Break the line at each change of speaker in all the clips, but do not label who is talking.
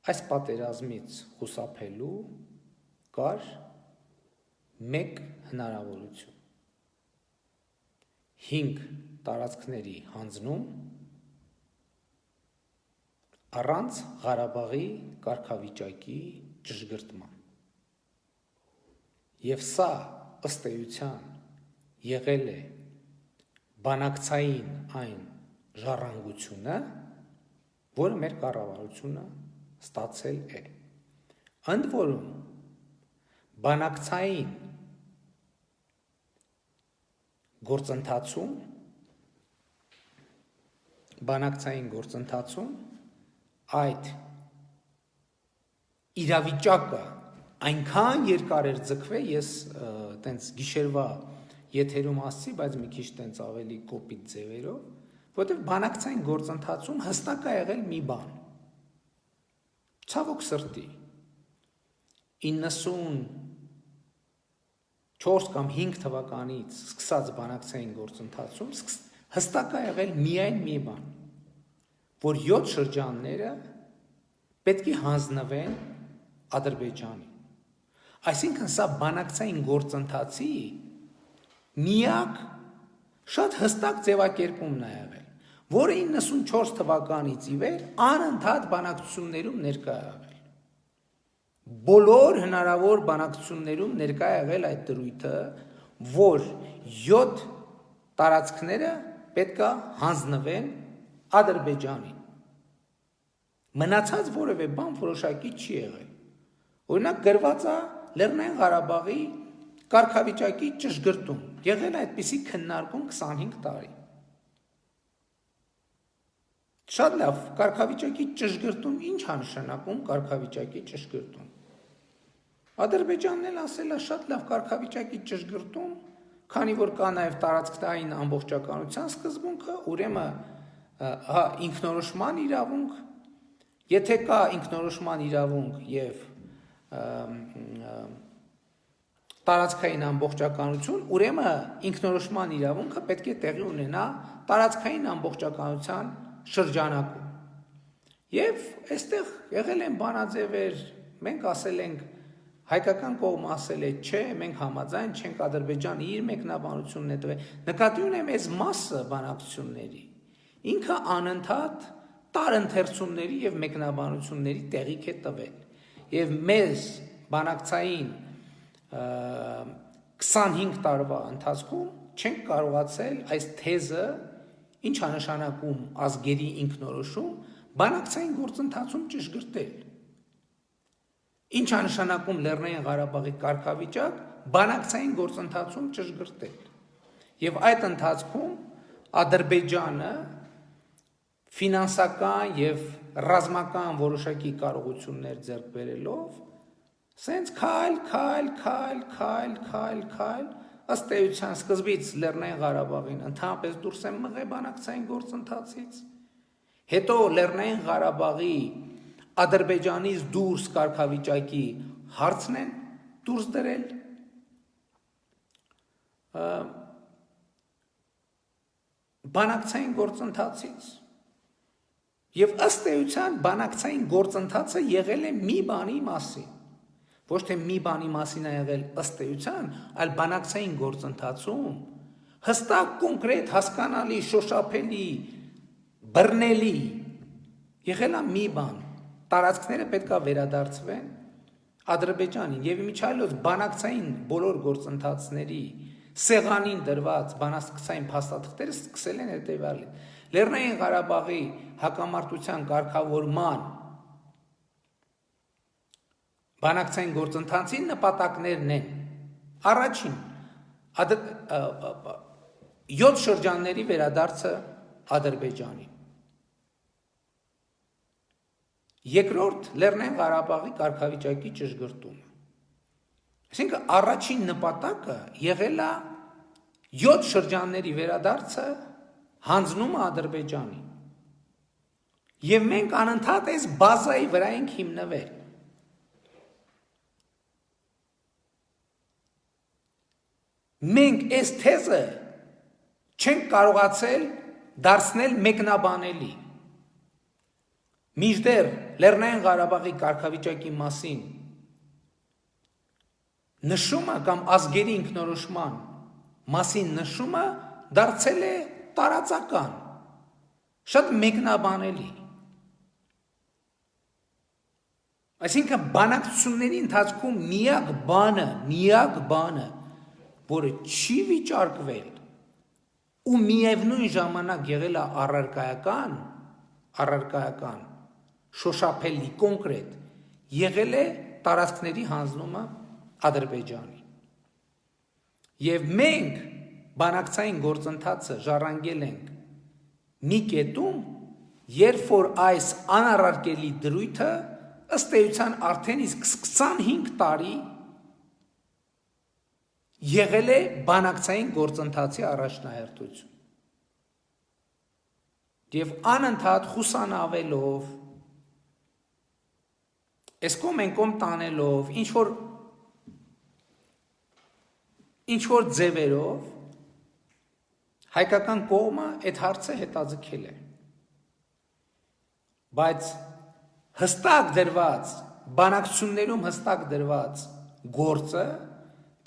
Այս պատերազմից խուսափելու կար մեկ հնարավորություն. 5 տարածքների հանձնում առանց Ղարաբաղի կարգավիճակի ճշգրտման։ Եվ սա ըստ էության եղել է բանակցային այն ժառանգությունը, որը մեր կառավարությունը ստացել է։ Ընդ որում բանակցային գործընթացում այդ իրավիճակը այնքան երկար էր ձգվել, ես տենց գիշերվա եթերում ասացի, բայց մի քիչ տենց ավելի կոպիտ ձևերով, որտեղ բանակցային գործընթացում հստակ է եղել մի բան. ցավոք սրտի 94 կամ 5 թվականից սկսած բանակցային գործընթացում հստակ է եղել միայն մի բան, որ 7 շրջանները պետք է հանձնվեն Ադրբեջանին։ Այսինքն սա բանակցային գործընթացի միակ շատ հստակ ձևակերպումն է եղել, որը 94 թվականից ի վեր անընդհատ բանակցություններում ներկա է եղել։ Բոլոր հնարավոր բանակցություններում ներկա է եղել այդ դրույթը, որ 7 տարածքները պետք է հանձնվեն Ադրբեջանին։ Մնացած որևէ բան որոշակի չի եղել։ Օրինակ գրված է Լեռնային Ղարաբաղի կարգավիճակի ճշգրտում, եղել այդպիսի քննարկում 25 տարի։ Շատ լավ, կարգավիճակի ճշգրտում ինչ է նշանակում կարգավիճակի ճշգրտում։ Ադրբեջանն էլ ասել է շատ լավ կարգավիճակի ճշգրտում, քանի որ կա նաև տարածքային ամբողջականության սկզբունքը, ուրեմն ինքնորոշման իրավունք, եթե կա ինքնորոշման իրավունք եւ տարածքային ամբողջականություն, ուրեմն ինքնորոշման իրավունքը պետք է տեղի ունենա տարածքային ամբողջականության շրջանակում։ Եվ այստեղ եղել են բանաձևեր, մենք ասել ենք, հայկական կողմը ասել է, չէ, մենք համաձայն չենք, Ադրբեջանը իր մեկնաբանությունն է տվել։ Նկատի ունեմ այս մասը բանակցությունների, ինքը անընդհատ տարընթերցումների եւ մեկնաբանությունների տեղիք է տվել։ Եվ մեզ բանակցային 25 տարվա ընթացքում չենք կարողացել այս թեզը, ինչ է նշանակում ազգերի ինքնորոշում, բանակցային գործընթացում ճշգրտել։ Ինչ է նշանակում Լեռնային Ղարաբաղի կարգավիճակ, բանակցային գործընթացում ճշգրտել։ Եվ այդ ընթացքում Ադրբեջանը ֆինանսական եւ ռազմական որոշակի կարողություններ ձեռք բերելով, սենց քայլ, ըստ էության սկզբից Լեռնային Ղարաբաղին ընդհանրապես դուրս են մղել բանակցային գործընթացից, հետո Լեռնային Ղարաբաղի Ադրբեջանից դուրս կարգավիճակի հարցն են դուրս դրել, բանակցային գործընթացից։ Եվ ըստ էության բանակցային գործընթացը եղել է մի բանի մասին, ոչ թե մի բանի մասին է եղել ըստ էության, այլ բանակցային գործընթացում հստակ կոնկրետ հասկանալի, շոշափելի, բռնելի եղել է մի բան, տարածքները պետք է վերադարձվեն Ադրբեջանին եւ իմիջիայլոց բանակցային բոլոր գործընթացների սեղանին դրված բանակցային փաստաթղթերը սկսել են հետեւյալին. Լեռնային Ղարաբաղի հակամարտության կարգավորման բանակցային գործընթացի նպատակներն են. առաջին 7 շրջանների վերադարձը Ադրբեջանին, երկրորդ Լեռնային Ղարաբաղի կարգավիճակի ճշգրտումը։ Այսինքն առաջին նպատակը եղել է 7 շրջանների վերադարձը հանձնումը Ադրբեջանին։ Եվ մենք անընդհատ այս բազայի վրա ենք հիմնվել։ Մենք այս թեզը չենք կարողացել դարձնել մեկնաբանելի։ Մինչդեռ Լեռնային Ղարաբաղի կարգավիճակի մասին նշումը կամ ազգերի ինքնորոշման մասին նշումը դարձել է տարածական, շատ մեկնաբանելի։ Այսինքն բանակցությունների ընթացքում միակ բանը, որը չի վիճարկվել ու միևնույն ժամանակ եղել է առարկայական, շոշափելի, կոնկրետ, եղել է տարածքների հանձնումը Ադրբեջանի։ Եվ մենք բանակցային գործընթացը ժառանգել ենք մի կետում, երբ որ այս անառարկելի դրույթը ըստ էության արդեն իսկ 25 տարի եղել է բանակցային գործընթացի առաջնահերթություն։ Եվ անընդհատ խուսանավելով, այս կողմ են կողմ տանելով, ինչ-որ ձևերով հայկական կողմը այդ հարցը հետաձգել է։ Բայց բանակցություններում հստակ դրված գործը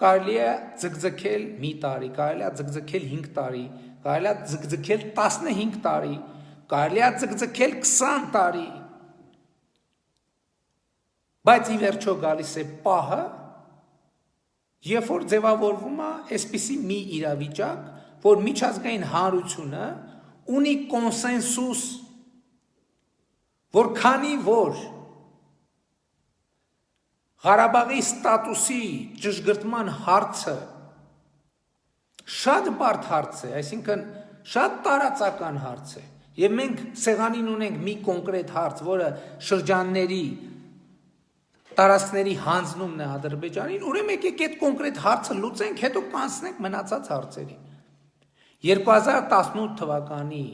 կարելի է ձգձգել մի տարի, կարելի է ձգձգել 5 տարի, կարելի է ձգձգել 15 տարի, կարելի է ձգձգել 20 տարի, բայց ի վերջո գալիս է պահը, երբ որ ձևավորվում է այսպիսի մի իրավիճակ, որ միջազգային հանրությունը ունի կոնսենսուս, որ քանի որ Ղարաբաղի ստատուսի ճշգրտման հարցը շատ բարդ հարց է, այսինքն շատ տարածական հարց է, եւ մենք սեղանին ունենք մի կոնկրետ հարց, որը շրջանների տարածքների հանձնումն է Ադրբեջանին, ուրեմն եկեք այդ կոնկրետ հարցը լուծենք, հետո կանցնենք մնացած հարցերին։ 2018 թվականի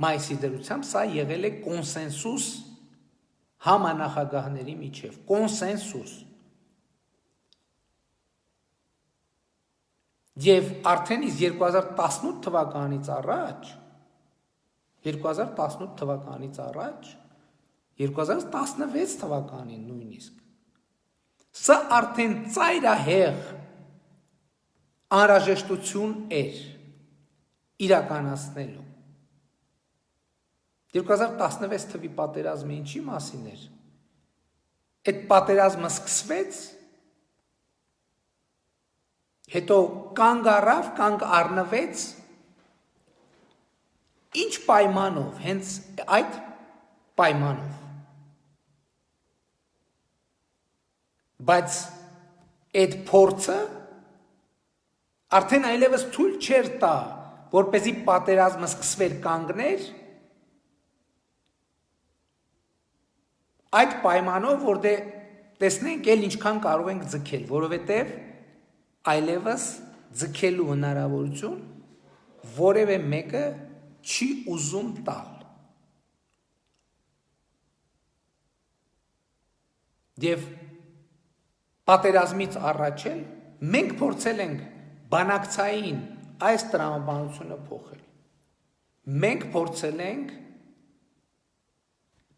մայիսի դրությամբ սա եղել է կոնսենսուս համանախագահների միջև, կոնսենսուս։ Եվ արդեն իսկ 2018 թվականից առաջ, 2016 թվականին նույնիսկ, սա արդեն ծայրահեղ անհրաժեշտություն էր իրականացնելու։ 2016 թվի պատերազմը ինչի մասին էր։ Այդ պատերազմը սկսվեց, հետո կանգ առնվեց, ինչ պայմանով, հենց այդ պայմանով։ Բայց այդ փորձը արդեն այլևս թույլ չէր տա, որպեսզի պատերազմը սկսվեր կանգներ, այդ պայմանով, որ տեսնենք էլ ինչքան կարող ենք ձգել, որովհետև այլևս ձգելու հնարավորություն որևէ մեկը չի ուզում տալ։ Եվ պատերազմից առաջ էլ մենք փորձել ենք բանակցային այս տրամաբանությունը փոխել։ Մենք փորձել ենք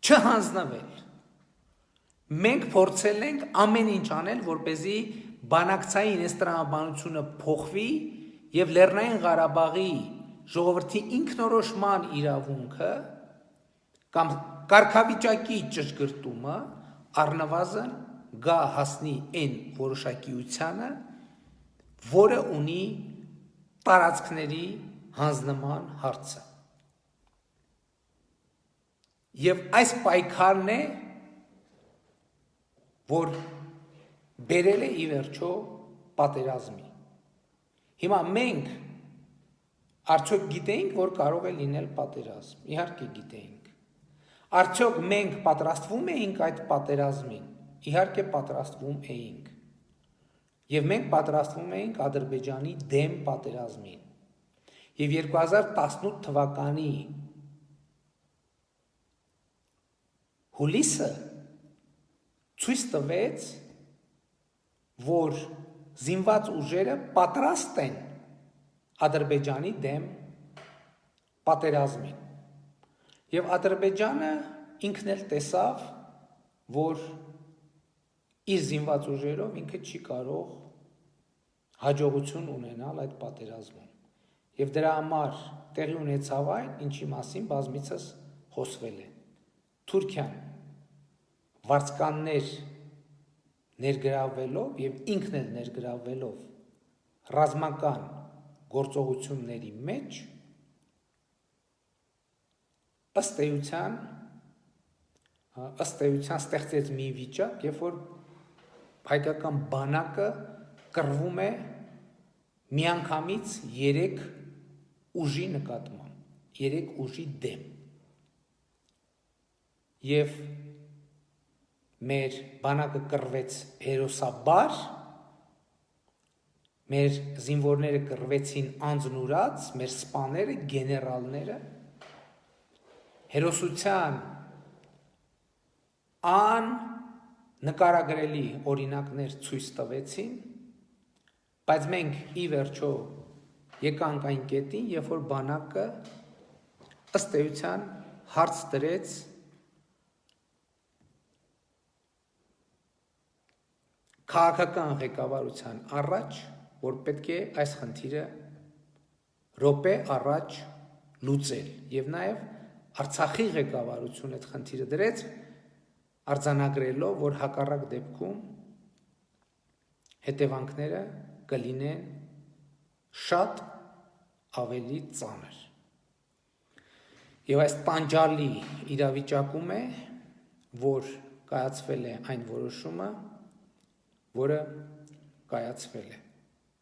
չհանձնվել։ Մենք փորձել ենք ամեն ինչ անել, որպեսզի բանակցային այս տրամաբանությունը փոխվի եւ Լեռնային Ղարաբաղի ժողովրդի ինքնորոշման իրավունքը կամ կարգավիճակի ճշգրտումը առնվազն գա հասնի այն որոշակիությանը, որը ունի տարածքների հանձնման հարցը։ Եվ այս պայքարն է, որ բերել է ի վերջո պատերազմի։ Հիմա մենք արդյոք գիտեինք, որ կարող է լինել պատերազմ։ Իհարկե գիտեինք։ Արդյոք մենք պատրաստվում էինք այդ պատերազմին։ Իհարկե պատրաստվում էինք։ Եվ մենք պատրաստվում էինք Ադրբեջանի դեմ պատերազմին։ Եվ 2018 թվականի հուլիսը ցույց տվեց, որ զինված ուժերը պատրաստ են Ադրբեջանի դեմ պատերազմին։ Եվ Ադրբեջանը ինքն էլ տեսավ, որ իր զինված ուժերով ինքը չի կարող հաջողություն ունենալ այդ պատերազմում։ Եվ դրա համար տեղի ունեցավ այն, ինչի մասին բազմիցս խոսվել է։ Թուրքիան վարձկաններ ներգրավվելով եւ ինքն էլ ներգրավվելով ռազմական գործողությունների մեջ ըստ էության ստեղծեց մի վիճակ, երբ որ հայկական բանակը կռվում է միանգամից 3 ուժի նկատմամբ, 3 ուժի դեմ։ Եվ մեր բանակը կռվեց հերոսաբար, մեր զինվորները կռվեցին անձնուրաց, մեր սպաները, գեներալները հերոսության նկարագրելի օրինակներ ցույց տվեցին, բայց մենք ի վերջո եկանք այն կետին, երբ որ բանակը ըստ էության հարց դրեց քաղաքական ղեկավարության առաջ, որ պետք է այս խնդիրը րոպե առաջ լուծել, եւ նաեւ Արցախի ղեկավարությունը այդ խնդիրը դրեց, արձանագրելով, որ հակառակ դեպքում հետևանքները կլինեն շատ ավելի ծանր։ Եվ այս տանջալի իրավիճակում է, որ կայացվել է այն որոշումը, որը կայացվել է։